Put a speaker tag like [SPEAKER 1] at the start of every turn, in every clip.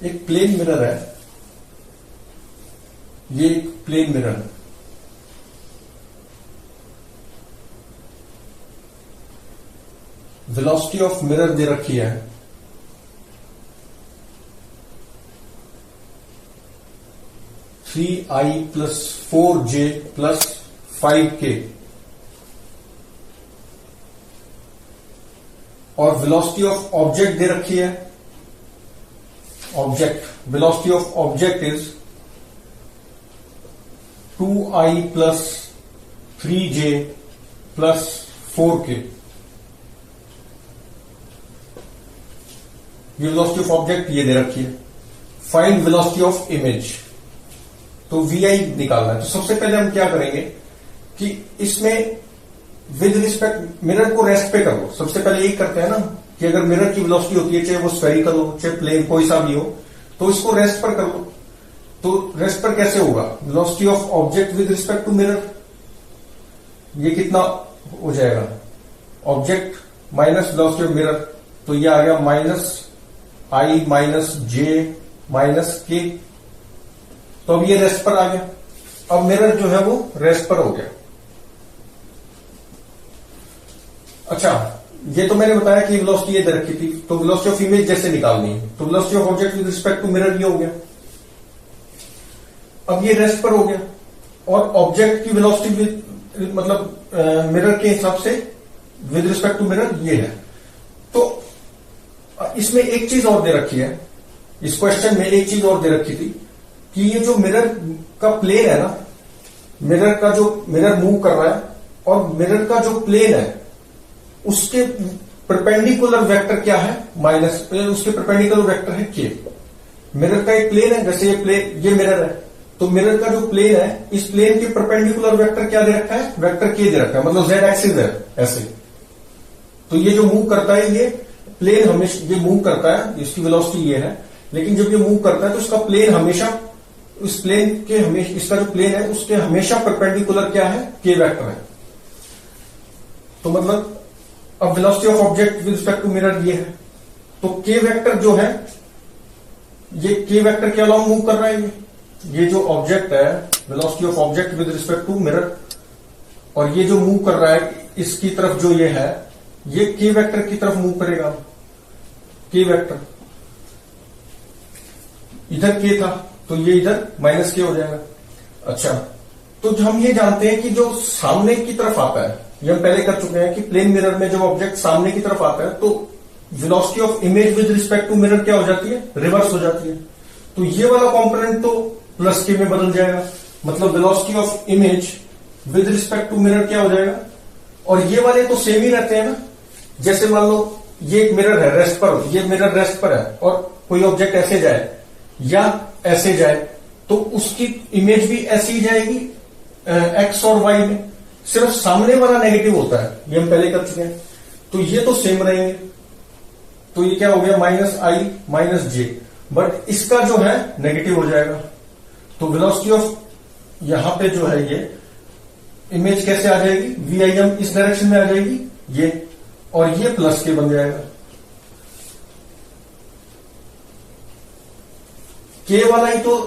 [SPEAKER 1] एक plane mirror है, ये एक प्लेन मिरर है। वेलोसिटी ऑफ मिरर दे रखी है 3i + 4j + 5k और वेलोसिटी ऑफ ऑब्जेक्ट दे रखी है, object velocity of object is 2i + 3j + 4k। ये वेलोसिटी ऑफ ऑब्जेक्ट ये दे रखी है। फाइंड वेलोसिटी ऑफ इमेज, तो vi निकालना है। तो सबसे पहले हम क्या करेंगे कि इसमें विद रिस्पेक्ट मिरर को रेस्ट पे करो। सबसे पहले यही करते हैं ना कि अगर मिरर की वेलोसिटी होती है, चाहे वो स्फेरिकल हो चाहे प्लेन कोई सा भी हो, तो इसको रेस्ट पर कर लो। तो रेस्ट पर कैसे होगा? Velocity of object with respect to mirror, ये कितना हो जाएगा? Object minus velocity of mirror, तो ये आ गया -i - j - k। तो अब ये रेस्ट पर आ गया। अब मिरर जो है वो रेस्ट पर हो गया। अच्छा, ये तो मैंने बताया कि वेलोसिटी ये दे रखी थी, तो वेलोसिटी ऑफ इमेज जैसे निकालनी है, तो velocity of object with respect to mirror ये हो गया। अब ये रेस्ट पर हो गया और ऑब्जेक्ट की वेलोसिटी मतलब मिरर के हिसाब से विद रिस्पेक्ट टू मिरर ये है। तो इसमें एक चीज और दे रखी है, इस क्वेश्चन में एक चीज और दे रखी थी कि ये जो मिरर का प्लेन है ना, मिरर का जो मिरर मूव कर रहा है और मिरर का जो प्लेन है उसके परपेंडिकुलर वेक्टर क्या है? माइनस, उसके परपेंडिकुलर वेक्टर है के। मिरर का एक प्लेन है, जैसे ये प्लेन, ये मिरर है, तो मिरर का जो प्लेन है, इस प्लेन के परपेंडिकुलर वेक्टर क्या दे रखा है? वेक्टर के दे रखा है, मतलब जेड एक्सिस है ऐसे। तो ये जो मूव करता है, ये प्लेन हमेशा ये मूव करता है, इसकी वेलोसिटी ये है, लेकिन जब ये मूव करता है तो इसका प्लेन हमेशा, इस प्लेन के हमेशा, इसका जो प्लेन है उसके हमेशा परपेंडिकुलर क्या है? के वेक्टर है। तो मतलब अब velocity of object with respect to mirror ये है, तो के वेक्टर जो है, ये के वेक्टर के अलावा मूव कर रहा है। ये जो ऑब्जेक्ट है, velocity of object with respect to mirror, और ये जो मूव कर रहा है इसकी तरफ जो ये है, ये के वेक्टर की तरफ मूव करेगा। के वेक्टर इधर के था, तो ये इधर -k हो जाएगा। अच्छा, तो हम ये जानते हैं कि जो सामने की तरफ आता है, ये हम पहले कर चुके हैं कि प्लेन मिरर में जब ऑब्जेक्ट सामने की तरफ आता है तो velocity of image with respect to mirror क्या हो जाती है? रिवर्स हो जाती है। तो ये वाला कंपोनेंट तो +k में बदल जाएगा, मतलब velocity of image with respect to mirror क्या हो जाएगा? और ये वाले तो सेम ही रहते हैं ना। जैसे मान लो ये एक मिरर है रेस्ट पर, ये मिरर रेस्ट पर है और कोई ऑब्जेक्ट ऐसे जाए या ऐसे जाए, तो उसकी इमेज भी ऐसी जाएगी एक्स और वाई में। सिर्फ सामने वाला नेगेटिव होता है, ये हम पहले कर चुके हैं। तो ये तो सेम रहेंगे, तो ये क्या हो गया? -i - j, बट इसका जो है नेगेटिव हो जाएगा। तो वेलोसिटी ऑफ यहां पे जो है ये इमेज कैसे आ जाएगी? VIM इस डायरेक्शन में आ जाएगी ये, और ये +k बन जाएगा। के वाला ही तो,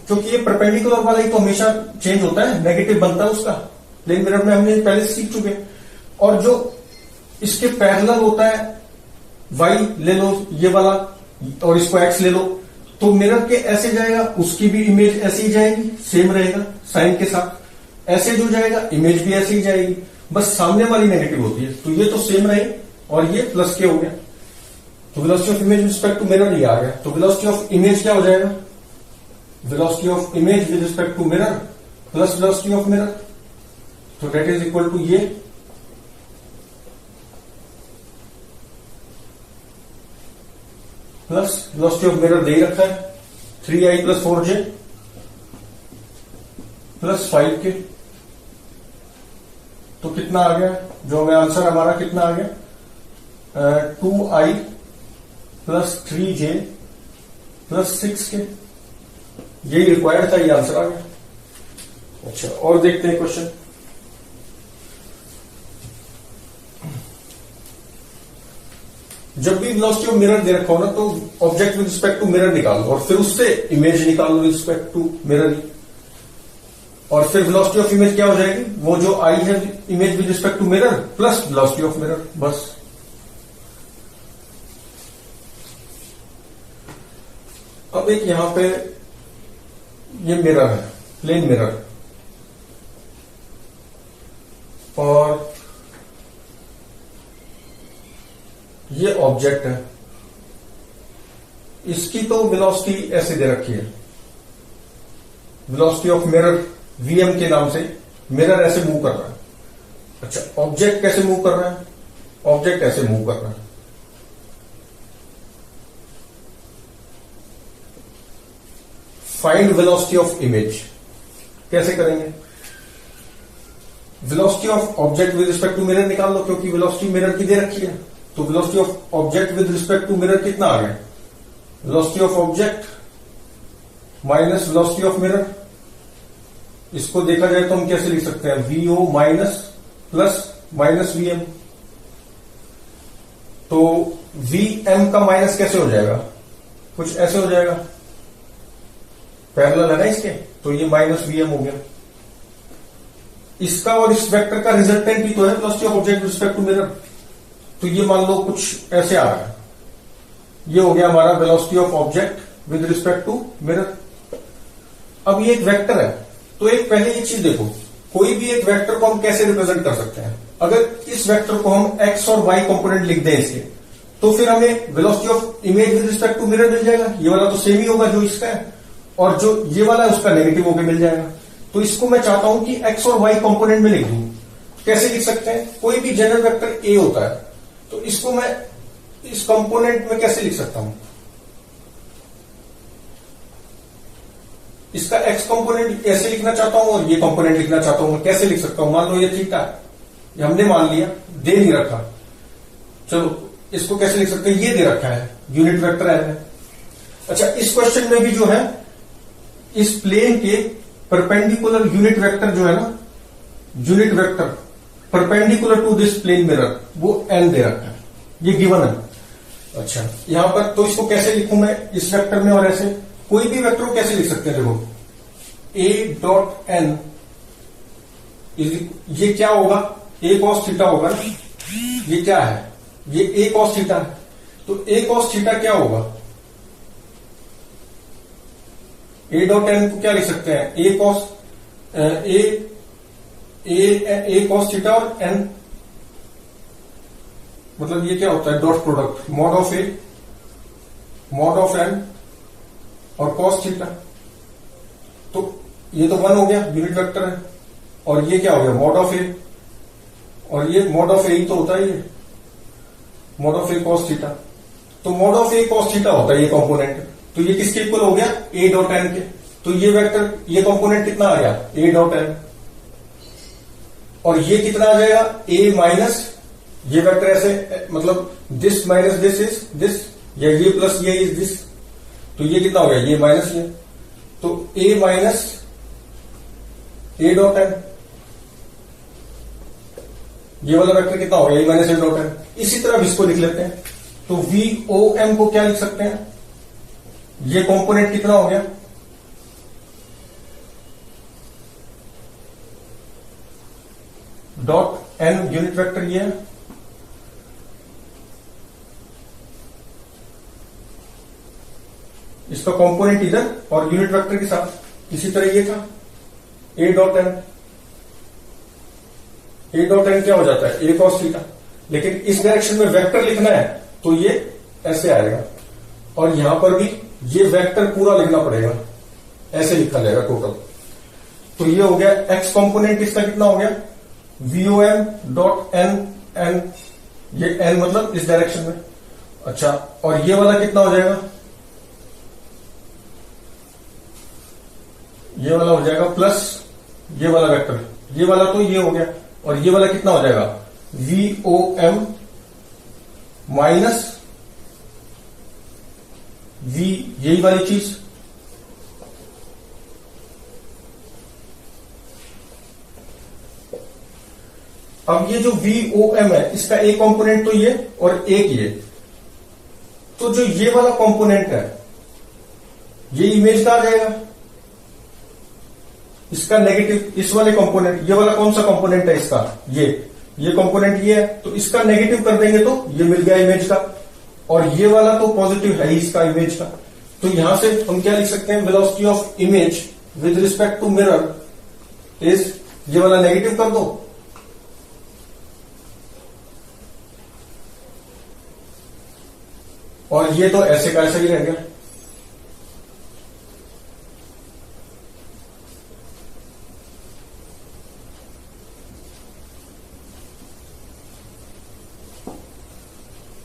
[SPEAKER 1] क्योंकि ये परपेंडिकुलर वाला ही तो हमेशा चेंज होता है, नेगेटिव बनता है उसका। प्लेन मिरर में हमने पहले सीख चुके। और जो इसके पैरेलल होता है, y ले लो ये वाला और इसको x ले लो, तो मिरर के ऐसे जाएगा, उसकी भी इमेज ऐसे ही जाएगी, सेम रहेगा साइन के साथ। ऐसे जो जाएगा इमेज भी ऐसे ही जाएगी, बस सामने वाली नेगेटिव होती है। तो ये तो सेम रहे और ये +k हो गया। तो velocity of image with respect to mirror ये आ गया। तो वेलोसिटी ऑफ इमेज क्या हो जाएगा? Velocity of image with respect to mirror plus velocity of mirror, तो डेट इज इक्वल टू ये प्लस वेलोसिटी ऑफ मिरर दे रखा है 3i + 4j + 5k। तो कितना आ गया? जो हमें आंसर हमारा कितना आ गया? 2i + 3j + 6k। यही रिक्वायर्ड था, ये आंसर आ गया। अच्छा, और देखते हैं क्वेश्चन। जब भी वेलोसिटी ऑफ मिरर दे रखा हो ना, तो object with respect to mirror निकाल लो और फिर उससे इमेज निकाल लो विद रिस्पेक्ट टू मिरर, और फिर वेलोसिटी ऑफ इमेज क्या हो जाएगी, वो जो आई है image with respect to mirror plus velocity of mirror, बस। अब एक यहां पे ये मिरर है, प्लेन मिरर, और ये ऑब्जेक्ट है, इसकी तो वेलोसिटी ऐसे दे रखी है, वेलोसिटी ऑफ मिरर वीएम के नाम से मिरर ऐसे मूव कर रहा है। अच्छा, ऑब्जेक्ट कैसे मूव कर रहा है, ऑब्जेक्ट ऐसे मूव कर रहा है। फाइंड वेलोसिटी ऑफ इमेज कैसे करेंगे, velocity of object with respect to mirror निकाल लो, क्योंकि वेलोसिटी मिरर की दे रखी है, तो velocity of object with respect to mirror कितना आ गया, velocity of object minus velocity of mirror. इसको देखा जाए तो हम कैसे लिख सकते हैं, VO minus plus minus VM, तो वीएम का माइनस कैसे हो जाएगा, कुछ ऐसे हो जाएगा, पैरेलल है ना इसके, तो ये माइनस वीएम हो गया। इसका और इस वेक्टर का रिजल्टेंट ही तो है velocity of object with respect to mirror, तो ये मान लो कुछ ऐसे आ रहा है, ये हो गया हमारा velocity of object with respect to mirror. अब ये एक वेक्टर है, तो एक पहले ये चीज देखो, कोई भी एक वेक्टर को हम कैसे रिप्रेजेंट कर सकते हैं, अगर इस वेक्टर को हम एक्स और वाई कंपोनेंट लिख दें इसके, तो फिर हमें velocity of image with respect to mirror मिल जाएगा, ये वाला तो सेम ही होगा जो इसका है, और जो ये वाला है उसका नेगेटिव होकर मिल जाएगा। तो इसको मैं चाहता हूं कि एक्स और वाई कंपोनेंट में लिख दूं, कैसे लिख सकते हैं, कोई भी जनरल वेक्टर ए होता है, तो इसको मैं इस कंपोनेंट में कैसे लिख सकता हूं, इसका एक्स कंपोनेंट ऐसे लिखना चाहता हूं और ये कंपोनेंट लिखना चाहता हूं, मैं कैसे लिख सकता हूं, मान लो ये थीटा है, ये हमने मान लिया, दे नहीं रखा, चलो इसको कैसे लिख सकते हैं, ये दे रखा है, यूनिट वेक्टर है। अच्छा, इस क्वेश्चन में भी जो है इस प्लेन के परपेंडिकुलर यूनिट वेक्टर जो है ना, unit vector perpendicular to this plane mirror, वो एन दे रखा है, ये गिवन है। अच्छा, यहां पर तो इसको कैसे लिखूं मैं इस वेक्टर में, और ऐसे कोई भी वेक्टर को कैसे लिख सकते हैं, देखो ए डॉट एन, ये क्या होगा, ए कॉस थीटा होगा ना, ये क्या है, ये ए कॉस थीटा है, तो ए कॉस थीटा क्या होगा, ए डॉट एन को क्या लिख सकते हैं, A cos A cos theta और एन, मतलब ये क्या होता है, dot product mod of A mod of N और कॉस थीटा, तो ये तो 1 हो गया, यूनिट वेक्टर है, और ये क्या हो गया, मॉड ऑफ ए, और ये मॉड ऑफ ए ही तो होता है, ये mod of A cos theta, तो mod of A cos theta होता है ये कंपोनेंट, तो ये किसके इक्वल हो गया, ए डॉट एन के, तो ये वेक्टर ये कंपोनेंट कितना आ गया, ए डॉट एन, और ये कितना आ जाएगा, ए माइनस, ये वेक्टर ऐसे मतलब this minus this is this, या ये प्लस ये इज दिस, तो ये कितना हो गया, ये माइनस ये, तो ए माइनस ए डॉट एन, ये वाला वेक्टर कितना हो गया, ए माइनस ए डॉट एन। इसी तरह इसको लिख लेते हैं, तो वी ओ एम को क्या लिख सकते हैं, ये कंपोनेंट कितना हो गया, डॉट एन यूनिट वेक्टर ये है, इसका कंपोनेंट इधर और यूनिट वेक्टर के साथ, इसी तरह ये था A dot N, A dot N क्या हो जाता है, ए कॉस थीटा, लेकिन इस डायरेक्शन में वेक्टर लिखना है तो ये ऐसे आएगा, और यहां पर भी ये वेक्टर पूरा लिखना पड़ेगा, ऐसे लिखा जाएगा टोटल, तो ये हो गया एक्स कंपोनेंट, इसका कितना हो गया, वीओएम डॉट एन एन, ये एन मतलब इस डायरेक्शन में। अच्छा, और ये वाला कितना हो जाएगा, ये वाला हो जाएगा प्लस ये वाला वेक्टर, ये वाला तो ये हो गया, और ये वाला कितना हो जाएगा, वीओएम माइनस वी, यही वाली चीज, अब ये जो वीओएम है, इसका एक कंपोनेंट तो ये और एक ये, तो जो ये वाला कंपोनेंट है ये इमेज का आ जाएगा, इसका नेगेटिव, इस वाले कंपोनेंट, ये वाला कौन सा कंपोनेंट है इसका, ये कंपोनेंट ये है, तो इसका नेगेटिव कर देंगे तो ये मिल गया इमेज का, और ये वाला तो पॉजिटिव है ही इसका इमेज का। तो यहां से हम क्या लिख सकते हैं, velocity of image with respect to mirror is, ये वाला नेगेटिव कर दो, और ये तो ऐसे का ऐसा ही रह गया।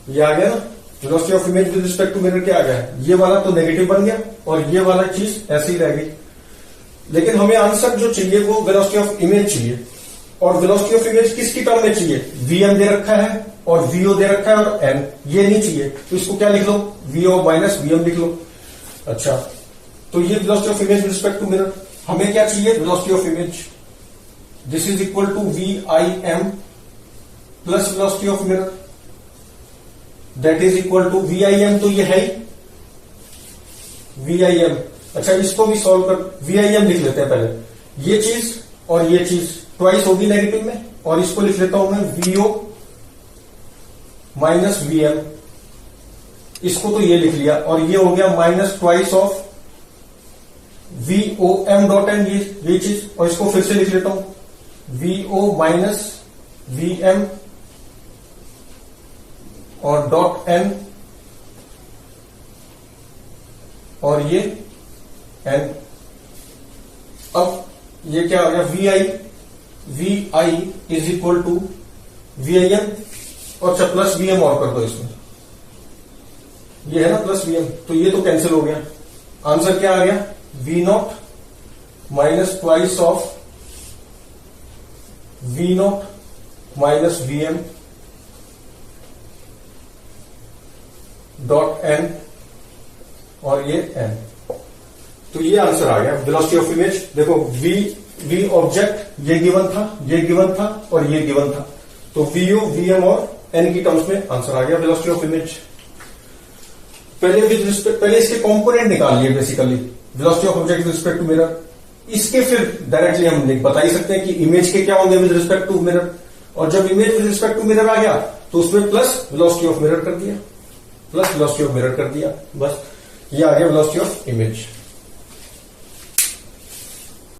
[SPEAKER 1] ये आ गया ना, velocity of image with respect to mirror क्या आ गया, ये वाला तो नेगेटिव बन गया और ये वाला चीज ऐसे ही रह गई। लेकिन हमें आंसर जो चाहिए वो वेलोसिटी ऑफ इमेज चाहिए, और वेलोसिटी ऑफ इमेज किसकी टर्म में चाहिए, वीएम दे रखा है और वीओ दे रखा है और एन, ये नहीं चाहिए, तो इसको क्या लिख लो, वीओ माइनस वीएम लिख लो। अच्छा, तो ये velocity of image with respect to mirror, हमें क्या चाहिए, velocity of image, this is equal to V I M plus velocity of mirror, that is equal to V I M, तो ये है ही वी आई एम। अच्छा, इसको भी solve कर, वी आई एम लिख लेते हैं पहले, ये चीज और ये चीज ट्वाइस होगी नेगेटिव में, और इसको लिख लेता हूं मैं वीओ माइनस वीएम, इसको तो ये लिख लिया, और ये हो गया minus twice of VO M dot N, ये चीज, और इसको फिर से लिख लेता हूं वीओ माइनस वीएम और डॉट एन, और ये एन। अब ये क्या हो गया, V I is equal to V I M, और अच्छा प्लस वी एम और कर दो इसमें, ये है ना प्लस वी एम, तो ये तो कैंसिल हो गया। आंसर क्या आ गया, V not minus twice of V not minus V M dot N, और ये एन। तो ये आंसर आ गया वेलोसिटी ऑफ इमेज। देखो वी ऑब्जेक्ट ये गिवन था, ये गिवन था और ये गिवन था, तो वीओ वीएम और एन की टर्म्स में आंसर आ गया वेलोसिटी ऑफ इमेज। पहले इसके कंपोनेंट निकाल लिए basically, velocity of object with respect to mirror, इसके फिर डायरेक्टली हम बता ही सकते हैं कि इमेज के क्या होंगे विद रिस्पेक्ट टू मिरर, और जब image with respect to mirror आ गया तो उसमें प्लस वेलोसिटी ऑफ मिरर कर दिया, प्लस वेलोसिटी ऑफ मिरर कर दिया, बस ये आ गया वेलोसिटी ऑफ इमेज।